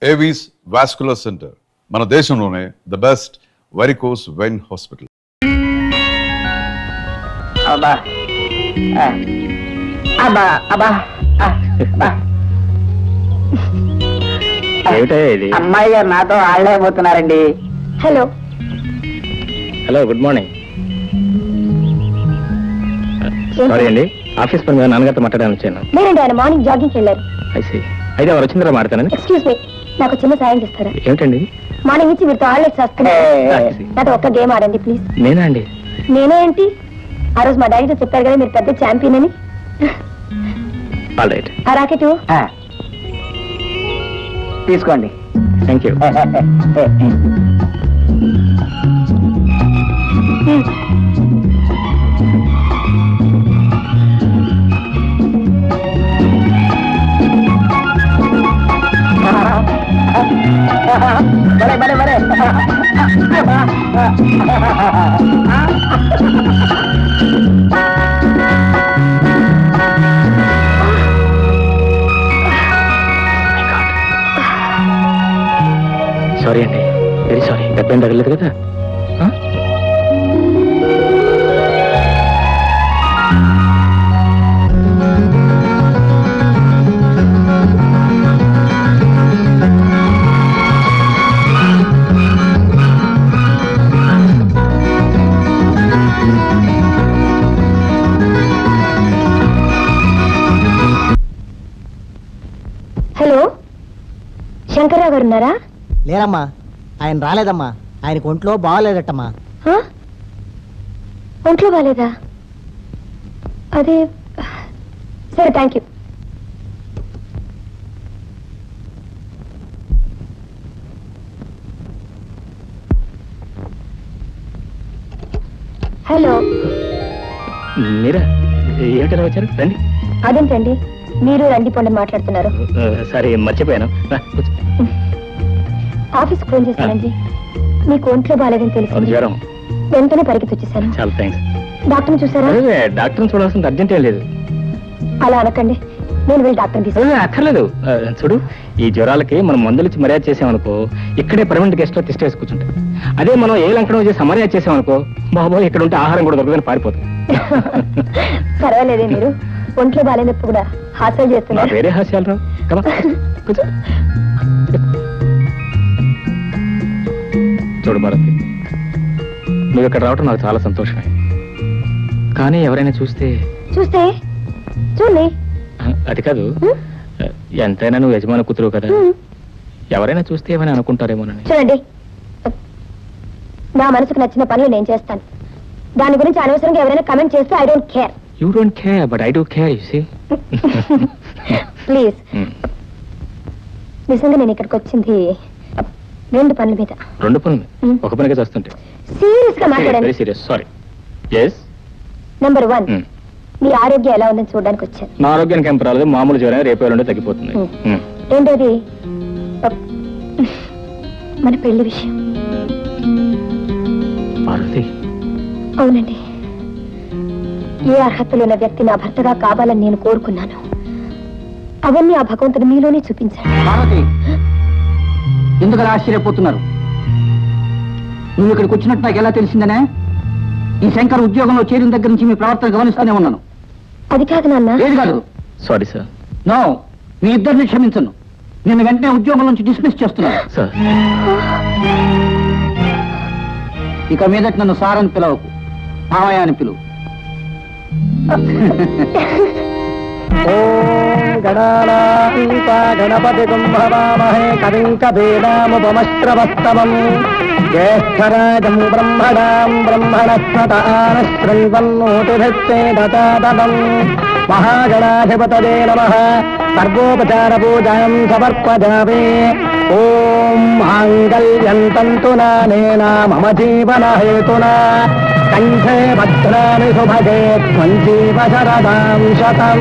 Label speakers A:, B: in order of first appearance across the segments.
A: Avis vascular centre మన దేశంలోనే the best varicose vein hospital.
B: అబ్బా అబ్బా అబ్బా అబ్బా.
C: ఏమిటా ఇది?
B: అమ్మాయి గారు నాతో ఆడలేకపోతున్నారండి.
D: Hello
C: hello, good morning. Sorry అండి, ఆఫీస్ పని మీద నాన్నగారితో మాట్లాడాలని వచ్చాను.
D: లేదండి, ఆయన మార్నింగ్ జాగింగ్కి వెళ్ళారు.
C: అయితే వారు వచ్చిందా మాట్లాడతానని.
D: ఎక్స్క్యూజ్ మీ, నాకు చిన్న సాయం చేస్తారా?
C: ఏమిటండి?
D: మార్నింగ్ నుంచి మీరుతో ఆడలేదు నాతో ఒక్క గేమ్ ఆడండి ప్లీజ్.
C: నేనా అండి?
D: నేనే ఏంటి, ఆ రోజు మా డాడీతో చెప్పారు కదా మీరు పెద్ద ఛాంపియన్ అని.
C: ఆల్ రైట్,
D: ఆ రాకెట్
B: తీసుకోండి.
C: Thank you.
B: బరే బరే బరే.
C: సారీ అండి, వెరీ సారీ. దెబ్బ ఏం తగలేదు కదా?
D: హలో, శంకర్రావు గారు ఉన్నారా?
E: లేరమ్మా, ఆయన రాలేదమ్మా. ఆయనకు ఒంట్లో బాగాలేదట్టమ్మా.
D: ఒంట్లో బాగాలేదా? అదే, సరే థ్యాంక్ యూ. హలో,
C: మీరా? ఏమిటలా వచ్చారు? రండి.
D: అదేంటండి మీరు రండి పొండి మాట్లాడుతున్నారు?
C: సారీ, మర్చిపోయాను.
D: ఆఫీస్ ఫోన్ చేశానండి, మీకు ఒంట్లో బాగాలేదని తెలిసింది.
C: జ్వరం.
D: వెంటనే పరిగెత్తి వచ్చేసాను.
C: చాలా థ్యాంక్స్.
D: డాక్టర్ని చూసారా?
C: డాక్టర్ని చూడాల్సిన అర్జెంట్ ఏం లేదు.
D: అలా అనకండి, నేను వెళ్ళి డాక్టర్ని తీసుకుని.
C: అక్కర్లేదు. చూడు, ఈ జ్వరాలకి మనం మందులు ఇచ్చి మర్యాద చేసామనుకో, ఇక్కడే పర్మనెంట్ గెస్ట్ లో తిష్ట వేసి కూర్చుంటాం. అదే మనం ఏ లంకడం చేసి మర్యాద చేసామనుకో, బాబో ఇక్కడ ఉంటే ఆహారం కూడా దొరకదని పారిపోతుంది.
D: పర్వాలేదే, మీరు ఒంట్లో బాగాలేనప్పుడు కూడా హాస్యాలు చేస్తున్నారు.
C: వేరే హాస్యాలు రావు. కూర్చో. చూడు భారతి, నువ్వు ఇక్కడ రావటం నాకు చాలా సంతోషమే. కానీ ఎవరైనా చూస్తే
D: చూడండి.
C: అది కాదు, ఎంతైనా నువ్వు యజమాని కూతురు కదా, ఎవరైనా చూస్తే ఏమైనా అనుకుంటారేమోనని.
D: చూడండి, నా మనసుకు నచ్చిన పనులు నేను చేస్తాను. దాని గురించి అనవసరంగా ఎవరైనా కమెంట్ చేస్తే I don't care.
C: You don't care, but I do care, you see.
D: Please, నిజంగా నేను ఇక్కడికి వచ్చింది రెండు పనుల మీద.
C: రెండు పనులు? ఒక పనిగా చేస్తుంటే
D: సీరియస్ గా మాట్లాడండి.
C: Very serious. Sorry. Yes.
D: Number 1, మీ ఆరోగ్యం ఎలా ఉందని చూడడానికి వచ్చాను.
C: నా ఆరోగ్యానికి ఏం పర్వాలేదు, మామూలు జ్వరం, రేపు ఎల్లుండి తగ్గిపోతుంది.
D: రెండోది, మన పెళ్లి విషయం.
C: పార్వతి.
D: అవునండి, ఏ అర్హతలు ఉన్న వ్యక్తి నా భర్తగా కావాలని నేను కోరుకున్నాను. అవన్నీ ఆ భగవంతుడు మీలోనే చూపించాడు.
B: పార్వతి, ఎందుకు అలా ఆశ్చర్యపోతున్నారు? నువ్వు ఇక్కడికి వచ్చినట్టు నాకు ఎలా తెలిసిందనే? ఈ శంకర్ ఉద్యోగంలో చేరిన దగ్గర నుంచి మీ ప్రవర్తన గమనిస్తూనే ఉన్నాను.
D: అది కాదు నాన్న.
B: ఏది కాదు?
C: Sorry sir.
B: నో, మీ ఇద్దరిని క్షమించను. నేను వెంటనే ఉద్యోగం నుంచి డిస్మిస్ చేస్తున్నాను.
C: సార్,
B: ఇక మీదట నన్ను సార్ అని పిలవకు, మావయ్య అని పిలువు. గణపతి కుంభవామహే కవిం కవీనాముపమశ్రవస్తమం జ్యేష్ఠరాజం బ్రహ్మణాం బ్రహ్మణస్పత ఆనశృణ్వన్నోతిభిశ్చేదతాదనం మహాగణాధిపతయే నమః. సర్వోపచార పూజాం సమర్పయామి. ఓం మాంగళ్యం తంతునానేన మమ జీవన హేతునా కంఠే భద్రాని శుభగే త్వం జీవ శరదాం శతం.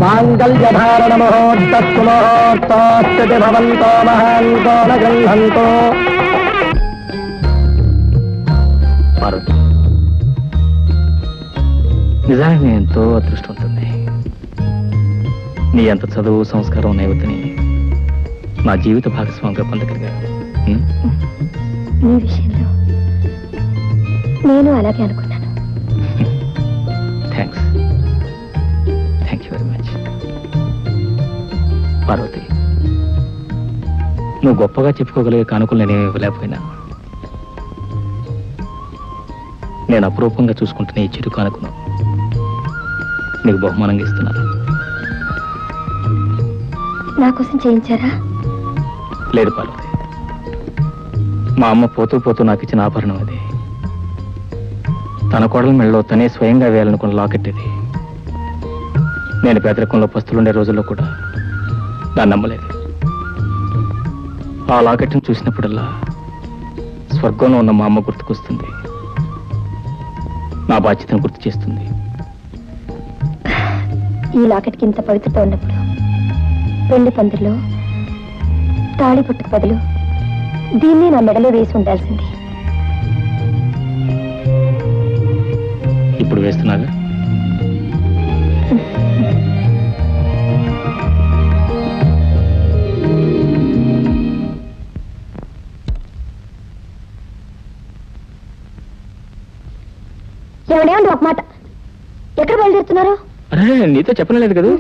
B: మాంగళ్యధారణ ముహూర్తస్తు ముహూర్తోస్థితి భవంతో మహాంతో న గృహంతో.
C: పార్వతి, నిజానికి నేను ఎంతో అదృష్టవంతుడిని. నీ అంత చదువు సంస్కారం నైవతిని నా జీవిత భాగస్వామిగా పొందగలిగాను.
D: మీ విషయంలో నేను అలాగే అనుకున్నాను.
C: Thanks. Thank you very much. Parvathi, నువ్వు గొప్పగా చెప్పుకోగలిగే కానుకలు నేనేమి ఇవ్వలేకపోయినా నేను అపురూపంగా చూసుకుంటున్న ఈ చిరు కానుకను నీకు బహుమానంగా ఇస్తున్నాను.
D: నా కోసం చేయించారా?
C: లేదు పార్వతి, మా అమ్మ పోతూ పోతూ నాకు ఇచ్చిన ఆభరణం అది. తన కోడల మెళ్ళలో తనే స్వయంగా వేయాలనుకున్న లాకెట్ ఇది. నేను పేదరికంలో పస్తులుండే రోజుల్లో కూడా దాన్ని నమ్మలేదు. ఆ లాకెట్ను చూసినప్పుడల్లా స్వర్గంలో ఉన్న మా అమ్మ గుర్తుకొస్తుంది, నా బాధ్యతను గుర్తు చేస్తుంది.
D: ఈ లాకెట్కి ఇంత పవిత్రత ఉన్నప్పుడు పెళ్లి పందిరిలో తాళి పట్టుకు బదులు దీన్ని నా మెడలో వేసి ఉండాల్సింది.
C: ఇప్పుడు వేస్తున్నాగా.
D: ఏమండి ఒక మాట, ఎక్కడ బయలుదేరుతున్నారు?
C: అరే, నీతో చెప్పలేదు కదా.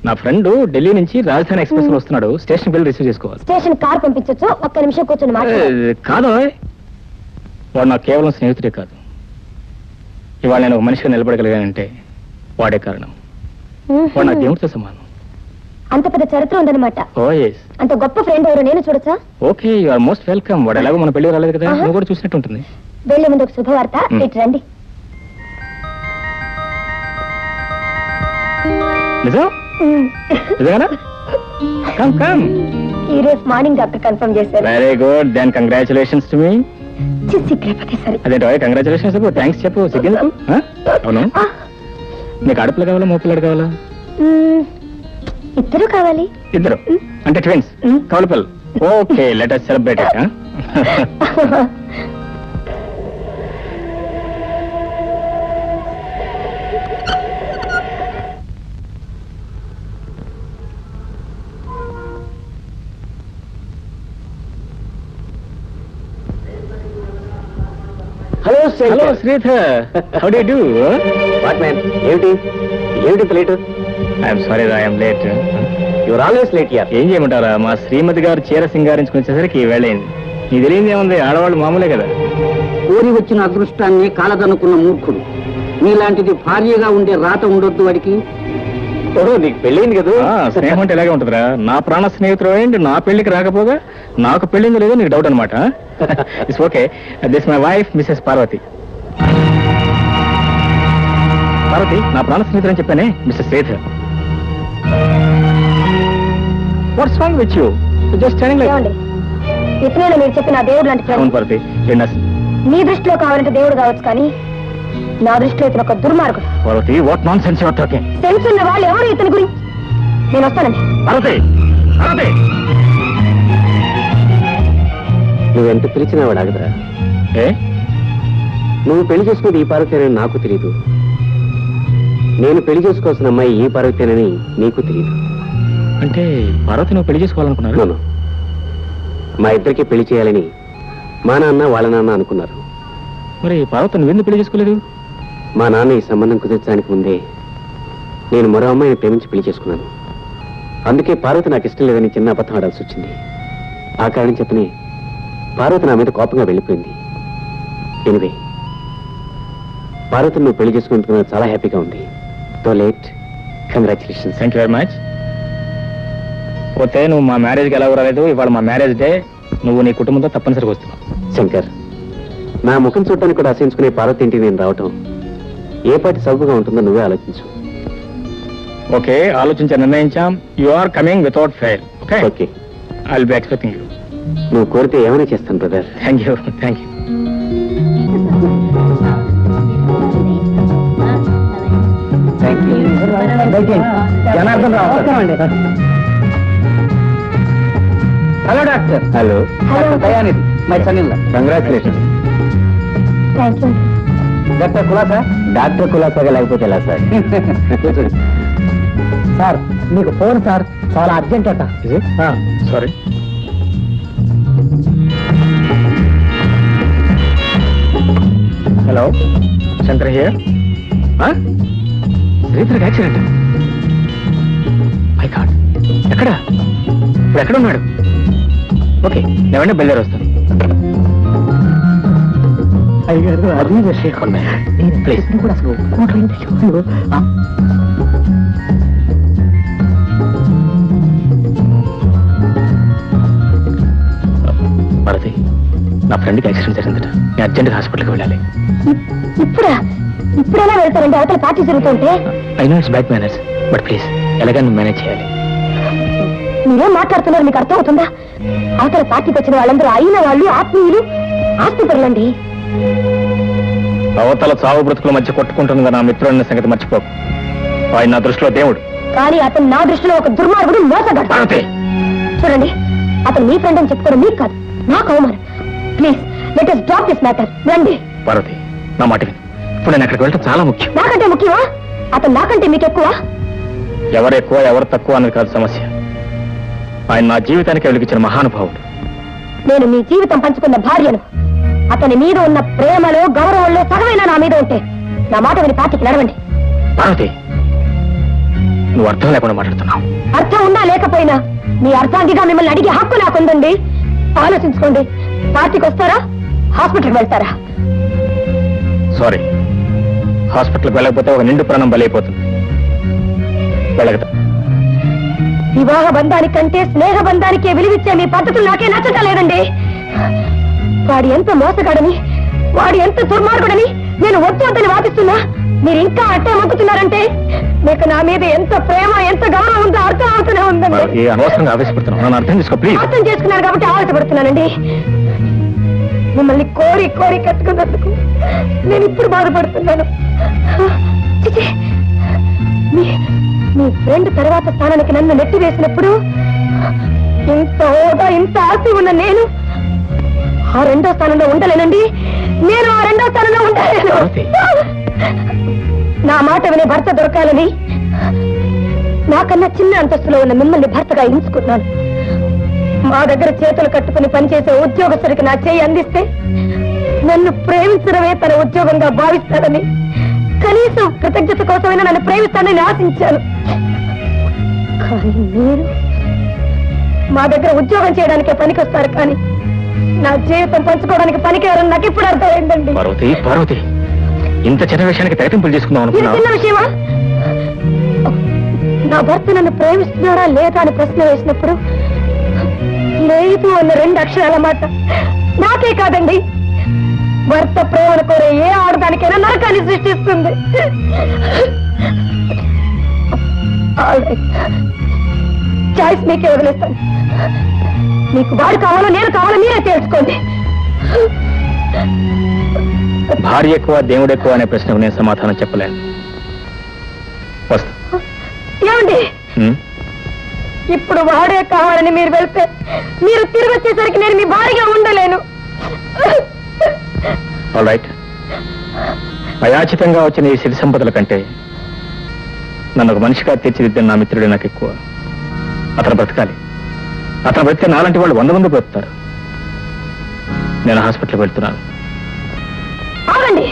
C: నా ఫ్రెండ్ ఢిల్లీ నుంచి రాజధాని ఎక్స్ప్రెస్ లో వస్తున్నాడు. స్టేషన్ బిల్ రిసీవ్ చేసుకోవాలి.
D: స్టేషన్ కార్ పంపించొచ్చు, ఒక్క నిమిషం కూర్చొని
C: కాదు, వాడు నాకు కేవలం స్నేహితుడే కాదు. ఇవాళ నేను ఒక మనిషిగా నిలబడగలిగానంటే వాడే కారణం. వాడు నా దేవుడితో సమానం.
D: అంత పెద్ద చరిత్ర ఉందన్నమాట.
C: Oh yes.
D: అంత గొప్ప ఫ్రెండ్ ఎవరు, నేను చూడొచ్చా?
C: Okay, you are most welcome. వాడు ఎలాగో మన పెళ్లి రాలేదు కదా, నువ్వు కూడా చూసినట్టు ఉంటుంది.
D: వెళ్లే ముందు ఒక శుభవార్త, ఇటు రండి.
C: నిజం? నిజంగానా? Come come.
D: ఈ రోజు మార్నింగ్ డాక్టర్ కన్ఫర్మ్ చేశారు.
C: Very good, then congratulations to me.
D: సరే.
C: అదేంటో కంగ్రాచులేషన్స్ చెప్పు, థ్యాంక్స్ చెప్పు. సిగ్గెందుకు? అవును, నీకు ఆడపిల్ల కావాలా మోపిల్లాడు కావాలా?
D: ఇద్దరు కావాలి.
C: ఇద్దరు అంటే ట్విన్స్, కవల పిల్లలు. Okay, let us celebrate it. Hello Sridhar, how do you do?
B: What man, ఏమిటి లేట్?
C: ఐఎమ్ సారీ రా, I'm late.
B: Your always late here.
C: ఏం చేయమంటారా, మా శ్రీమతి గారు చీర సింగారించుకుని వచ్చేసరికి వేళైంది. నీ తెలియదు ఏముంది, ఆడవాళ్ళు మామూలే కదా.
B: కోరి వచ్చిన అదృష్టాన్ని కాలదనుకున్న మూర్ఖుడు. నీలాంటిది భార్యగా ఉండే రాత ఉండొద్దు వాడికి.
E: నీకు పెళ్ళైంది కదా?
C: స్నేహం అంటే ఇలాగే ఉంటుందిరా. నా ప్రాణ స్నేహితుడు ఏంటి, నా పెళ్లికి రాకపోగా నాకు పెళ్ళిందో లేదో నీకు డౌట్ అనమాట. It's okay. This my wife Mrs Parvathi. Parvathi నా ప్రాణ స్నేహితుడు అని చెప్పానే, Mr Sridhar. What's wrong with you? Just standing like.
D: ఏమండి, ఇతనే మీరు చెప్పిన దేవుడు లాంటి
C: అవును
D: ఫ్రెండ్.
C: పార్వతి,
D: మీ దృష్టిలో కావాలంటే దేవుడు కావచ్చు, కానీ నా దృష్టిలో ఇతను ఒక దుర్మార్గుడు.
C: Parvathi, what nonsense your talking?
D: Sense ఉన్న వాళ్ళు ఎవరు ఇతని గురించి? నేను వస్తానండి.
C: పార్వతి, పార్వతి.
E: నువ్వెంత పిలిచినా వాడు ఆగదురా.
C: ఏ
E: నువ్వు పెళ్లి చేసుకునేది ఈ పార్వతేనని నాకు తెలియదు, నేను పెళ్లి చేసుకోవాల్సిన అమ్మాయి ఈ పార్వతేనని నీకు తెలియదు.
C: అంటే పార్వతి నువ్వు పెళ్లి చేసుకోవాలనుకున్నారు?
E: అవును, మా ఇద్దరికి పెళ్లి చేయాలని మా నాన్న వాళ్ళ నాన్న అనుకున్నారు.
C: మరి పార్వతి నువ్వెందుకు పెళ్లి చేసుకోలేదు?
E: మా నాన్న ఈ సంబంధం కుదిర్చడానికి ముందే నేను మరో అమ్మాయిని ప్రేమించి పెళ్లి చేసుకున్నాను. అందుకే పార్వతి నాకు ఇష్టం లేదని చిన్న అబద్ధం ఆడాల్సి వచ్చింది. ఆ కారణం చెప్పని పార్వతి నా మీద కోపంగా వెళ్ళిపోయింది. ఎనివే, పార్వతి నువ్వు పెళ్లి చేసుకుంటున్నా చాలా హ్యాపీగా ఉంది. తో late, congratulations.
C: Thank you very much. పోతే నువ్వు మా మ్యారేజ్కి ఎలా రాలేదు, ఇవాళ మా మ్యారేజ్ డే, నువ్వు నీ కుటుంబంతో తప్పనిసరిగా వస్తున్నావు.
E: శంకర్, నా ముఖం చూడటానికి కూడా ఆశించుకునే పార్వతి ఇంటికి నేను రావటం ఏ పాటి సబుగా ఉంటుందో నువ్వే ఆలోచించు.
C: ఓకే, ఆలోచించా, నిర్ణయించాం. You are coming without fail. Okay
E: okay,
C: I will be expecting you.
E: నువ్వు కోరితే ఏమైనా చేస్తాను brother.
C: Thank you, thank you.
B: Janardhan Rao. Hello doctor.
E: Hello,
B: Dayanidhi, my son-in-law.
E: Congratulation.
D: Thank you.
B: Doctor కులాసా?
E: డాక్టర్ కులాసాగా లేకపోతే ఎలా సార్?
B: సార్ మీకు ఫోన్ సార్, చాలా అర్జెంట్ అట.
C: సారీ. Hello Shankar here. శ్రీధర్కి యాక్సిడెంట్. మై గాడ్, ఎక్కడ ఇప్పుడు ఎక్కడ ఉన్నాడు? ఓకే, నేను వెంటనే బయలుదేరి వస్తాను.
B: అయ్యారు అది విషయం.
C: ప్లీజ్.
B: కూడా అసలు
C: భారతి, నా ఫ్రెండ్కి యాక్సిడెంట్ జరిగిందట. నేను అర్జెంట్గా హాస్పిటల్కి వెళ్ళాలి.
D: ఇప్పుడెలా వెళ్తారండి? అవతల పార్టీ జరుగుతుంటే.
C: I know it's bad manners, but please ఎలాగైనా మేనేజ్ చేయాలి.
D: మీరేం మాట్లాడుతున్నారు? మీకు అర్థం అవుతుందా? అవతల పార్టీకి వచ్చిన వాళ్ళందరూ అయిన వాళ్ళు, ఆత్మీయులు, ఆస్తిపరులండి.
C: అవతల చావు బ్రతుకుల మధ్య కొట్టుకుంటున్న నా మిత్రుడన్న సంగతి మర్చిపోకు. ఆయన నా దృష్టిలో దేవుడు.
D: కానీ అతను నా దృష్టిలో ఒక దుర్మార్గుడు, మోసగాడు.
C: భారతి,
D: చూడండి, అతను మీ ఫ్రెండ్ అని చెప్పుకోవడం మీకు కాదు, నాకు అవమానం. Please let us drop this matter. రండి.
C: భారతి, నా మాట విను. ఇప్పుడు నేను అక్కడికి వెళ్ళటం చాలా ముఖ్యం.
D: నాకంటే ముఖ్యమా? అతను నాకంటే మీకు ఎక్కువ?
C: ఎవరు ఎక్కువ ఎవరు తక్కువ అన్నది కాదు సమస్య. ఆయన నా జీవితానికి వెలిగించిన మహానుభావుడు.
D: నేను మీ జీవితం పంచుకున్న భార్యను. అతని మీద ఉన్న ప్రేమలో, గౌరవంలో సగమైనా నా మీద ఉంటే నా మాట విని పార్టీకి నడవండి.
C: భారతి, నువ్వు అర్థం లేకుండా మాట్లాడుతున్నావు.
D: అర్థం ఉన్నా లేకపోయినా మీ అర్థాంగిగా మిమ్మల్ని అడిగే హక్కు నాకుందండి. ఆలోచించుకోండి. పార్టీకి వస్తారా, హాస్పిటల్కి వెళ్తారా?
C: సారీ, హాస్పిటల్కి వెళ్ళకపోతే ఒక నిండు ప్రాణం బలైపోతుంది. వెళ్ళగదా?
D: వివాహ బంధానికంటే స్నేహ బంధానికే విలువిచ్చే మీ పద్ధతులు నాకే నచ్చటం లేదండి. వాడి ఎంత మోసగాడని, వాడి ఎంత దుర్మార్గుడని నేను వద్దు వద్దని వాదిస్తున్నా మీరు ఇంకా అట్టే మొక్కుతున్నారంటే మీకు నా మీద ఎంత ప్రేమ, ఎంత గౌరవం ఉందో అర్థం అవుతూనే ఉందండి.
C: ఏ అనవసరంగా ఆవేశపడుతున్నావు? నన్ను అర్థం చేసుకో ప్లీజ్.
D: అర్థం చేసుకున్నాను కాబట్టి ఆవేశపడుతున్నానండి. మిమ్మల్ని కోరి కోరి కట్టుకున్నందుకు నేను ఇప్పుడు బాధపడుతున్నాను. చిచి, మీ ఫ్రెండ్ తర్వాత స్థానానికి నన్ను నెట్టి వేసినప్పుడు ఇంత హోదా, ఇంత ఆస్తి ఉన్న నేను ఆ రెండో స్థానంలో ఉండలేనండి. నేను ఆ రెండో స్థానంలో ఉండలేను. నా మాట వినే భర్త దొరకాలని నాకన్నా చిన్న అంతస్తులో ఉన్న మిమ్మల్ని భర్తగా ఎంచుకున్నాను. మా దగ్గర చేతులు కట్టుకుని పనిచేసే ఉద్యోగస్తుడికి నా చేయి అందిస్తే నన్ను ప్రేమించడమే తన ఉద్యోగంగా భావిస్తాడని, కనీసం కృతజ్ఞత కోసమైనా నన్ను ప్రేమిస్తానని ఆశించాను. కానీ మీరు మా దగ్గర ఉద్యోగం చేయడానికే పనికొస్తారు, కానీ నా జీవితం పంచుకోవడానికి పనికివారని నాకు ఇప్పుడు అర్థమైందండి.
C: పార్వతి, పార్వతి, ఇంత చిన్న విషయానికి తెగతింపులు చేసుకుందాం
D: ఇది చిన్న విషయమా? నా భర్త నన్ను ప్రేమిస్తున్నాడా లేదా అని ప్రశ్న వేసినప్పుడు లేదు అన్న రెండు అక్షరాల మాట నాకే కాదండి, భర్త ప్రేమను కోరే ఏ ఆడదానికైనా నరకాన్ని సృష్టిస్తుంది. చాయిస్ మీకే వదిలేస్తాను. మీకు వాడు కావాలో నేను కావాలో మీరే తెలుసుకోండి.
C: భార్య ఎక్కువ దేవుడు ఎక్కువ అనే ప్రశ్నకు నేను సమాధానం చెప్పలేను. వస్తా.
D: ఏమండి, ఇప్పుడు వాడే కావాలని మీరు వెళ్తే మీరు తిరిగి వచ్చేసరికి నేను మీ భార్యగా ఉండలేను.
C: All right. అయాచితంగా వచ్చిన ఈ సిరి సంపదల కంటే నన్ను ఒక మనిషిగా తీర్చిదిద్దిన నా మిత్రుడే నాకు ఎక్కువ. అతను బ్రతకాలి. అతను బ్రతికే నాలాంటి వాళ్ళు 100 మంది బ్రతుకుతారు. నేను హాస్పిటల్కి వెళ్తున్నాను.
D: ఆగండి.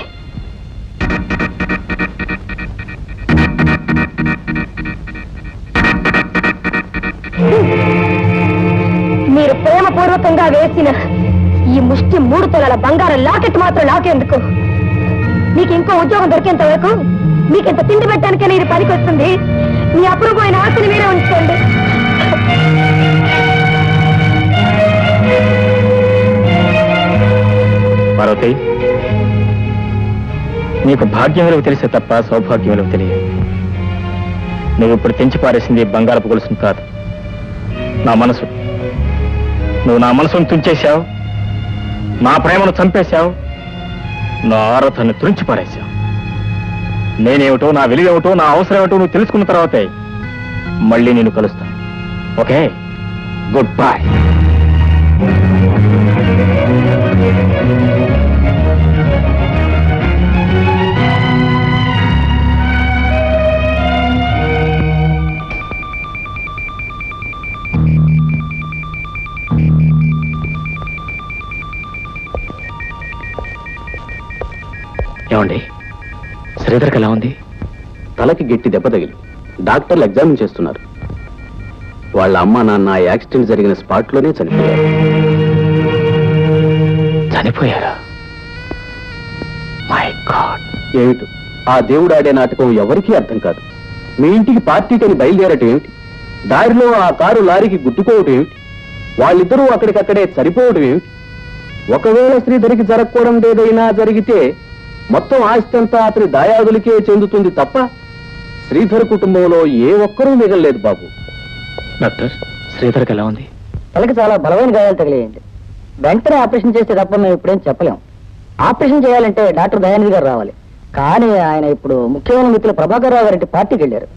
D: మీరు ప్రేమపూర్వకంగా వేసిన ఈ ముష్టి 3 తులాల బంగారం లాకెట్ మాత్రం లాకేందుకు? మీకు ఇంకో ఉద్యోగం దొరికేంత వరకు మీకు ఇంత తిండి పెట్టడానికైనా ఇది పనికి వస్తుంది. మీ అపూర్వమైన ఆశని మీరే ఉంచుకోండి.
C: పార్వతి, నీకు భాగ్యం విలువ తెలిసే తప్ప సౌభాగ్యం విలువ తెలియదు. నువ్వు ఇప్పుడు తెంచి పారేసింది బంగారపు గొలుసును కాదు, నా మనసు. నువ్వు నా మనసును తుంచేశావు, నా ప్రేమను చంపేశావు, నా ఆరాధనను తురించి పారేశావు. నేనేమిటో, నా విలువేమిటో, నా అవసరం ఏమిటో నువ్వు తెలుసుకున్న తర్వాతే మళ్ళీ నేను కలుస్తాను. Okay, good bye. ఏమండి శ్రీధర్కి ఎలా ఉంది?
E: తలకి గట్టి దెబ్బ తగిలి డాక్టర్లు ఎగ్జామిన్ చేస్తున్నారు. వాళ్ళ అమ్మ నాన్న ఆ యాక్సిడెంట్ జరిగిన స్పాట్లోనే చనిపోయారు.
C: చనిపోయారా? My god.
E: ఏమిటి ఆ దేవుడు ఆడే నాటకం ఎవరికీ అర్థం కాదు. మీ ఇంటికి పార్టీకని బయలుదేరటం ఏమిటి? దారిలో ఆ కారు లారీకి గుద్దుకోవటం ఏమిటి? వాళ్ళిద్దరూ అక్కడికక్కడే సరిపోవటం ఏమిటి? ఒకవేళ శ్రీధరికి జరగకూడదు ఏదైనా జరిగితే మొత్తం ఆస్తి అంతా అతని దాయాదులకే చెందుతుంది తప్ప శ్రీధర్ కుటుంబంలో ఏ ఒక్కరూ మిగలలేదు బాబు.
C: డాక్టర్ శ్రీధర్కి ఎలా ఉంది?
B: తలకి చాలా బలమైన గాయాలు తగిలేయండి. వెంటనే ఆపరేషన్ చేస్తే తప్ప మేము ఇప్పుడేం చెప్పలేం. ఆపరేషన్ చేయాలంటే డాక్టర్ దయానిధి గారు రావాలి. కానీ ఆయన ఇప్పుడు ముఖ్యమైన మిత్రులు ప్రభాకర్ రావు గారి పార్టీకి వెళ్ళారు.